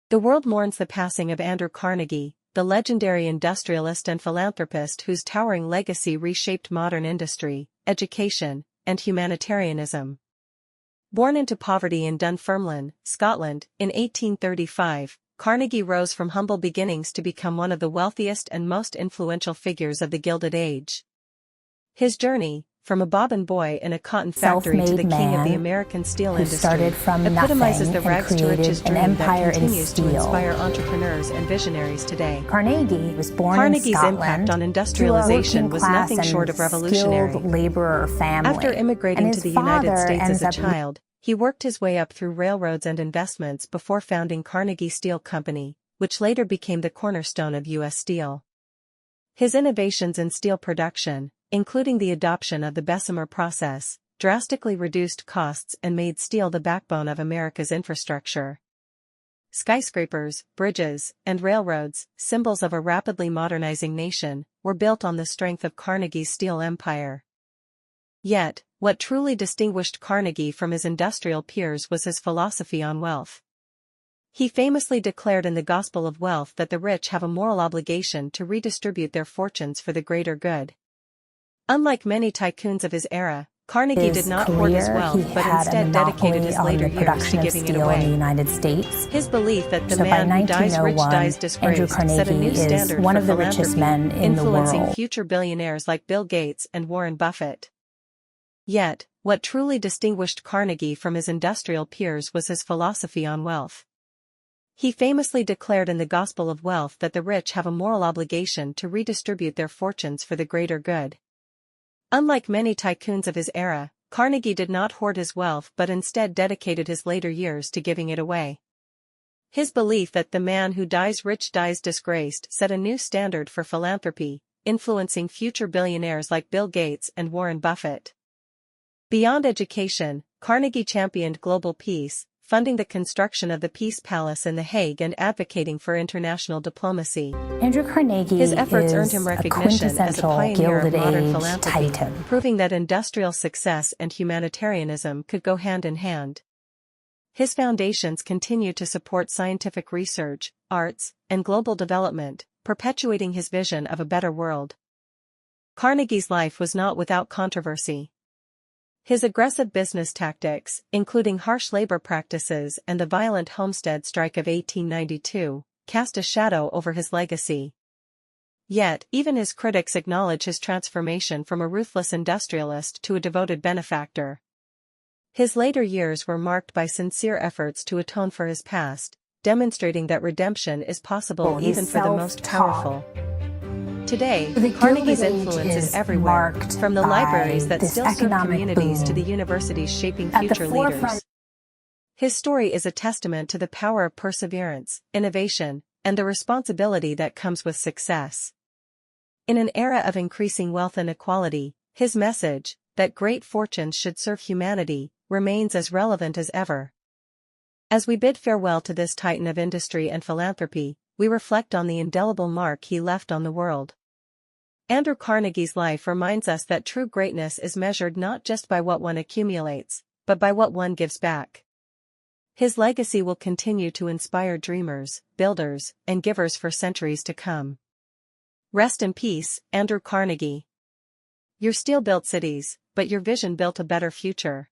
The world mourns the passing of Andrew Carnegie, the legendary industrialist and philanthropist whose towering legacy reshaped modern industry, education, and humanitarianism. Born into poverty in Dunfermline, Scotland, in 1835, Carnegie rose from humble beginnings to become one of the wealthiest and most influential figures of the Gilded Age. His journey, from a bobbin boy in a cotton factory to the king of the American steel industry, epitomizes the rags to riches dream that continues to inspire entrepreneurs and visionaries today. Carnegie was born Carnegie's in Scotland impact on industrialization was nothing short of revolutionary. Laborer family. After immigrating to the United States as a child, he worked his way up through railroads and investments before founding Carnegie Steel Company, which later became the cornerstone of U.S. Steel. His innovations in steel production, including the adoption of the Bessemer process, drastically reduced costs and made steel the backbone of America's infrastructure. Skyscrapers, bridges, and railroads, symbols of a rapidly modernizing nation, were built on the strength of Carnegie's steel empire. Yet, what truly distinguished Carnegie from his industrial peers was his philosophy on wealth. He famously declared in the Gospel of Wealth that the rich have a moral obligation to redistribute their fortunes for the greater good. Unlike many tycoons of his era, Carnegie did not hoard his wealth but instead dedicated his later years to giving it away. In the United States. His belief that the man who dies rich dies disgraced set a new standard one for of the richest men in influencing the world. future billionaires like Bill Gates and Warren Buffett. Yet, what truly distinguished Carnegie from his industrial peers was his philosophy on wealth. He famously declared in the Gospel of Wealth that the rich have a moral obligation to redistribute their fortunes for the greater good. Unlike many tycoons of his era, Carnegie did not hoard his wealth but instead dedicated his later years to giving it away. His belief that the man who dies rich dies disgraced set a new standard for philanthropy, influencing future billionaires like Bill Gates and Warren Buffett. Beyond education, Carnegie championed global peace, funding the construction of the Peace Palace in The Hague and advocating for international diplomacy. Andrew Carnegie His efforts earned him is recognition as a pioneer of Gilded modern Age philanthropy, titan. proving that industrial success and humanitarianism could go hand in hand. His foundations continue to support scientific research, arts, and global development, perpetuating his vision of a better world. Carnegie's life was not without controversy. His aggressive business tactics, including harsh labor practices and the violent Homestead Strike of 1892, cast a shadow over his legacy. Yet, even his critics acknowledge his transformation from a ruthless industrialist to a devoted benefactor. His later years were marked by sincere efforts to atone for his past, demonstrating that redemption is possible even for the most powerful. Today, Carnegie's influence is everywhere, from the libraries that still serve communities to the universities shaping future leaders. His story is a testament to the power of perseverance, innovation, and the responsibility that comes with success. In an era of increasing wealth inequality, his message, that great fortunes should serve humanity, remains as relevant as ever. As we bid farewell to this titan of industry and philanthropy, we reflect on the indelible mark he left on the world. Andrew Carnegie's life reminds us that true greatness is measured not just by what one accumulates, but by what one gives back. His legacy will continue to inspire dreamers, builders, and givers for centuries to come. Rest in peace, Andrew Carnegie. Your steel built cities, but your vision built a better future.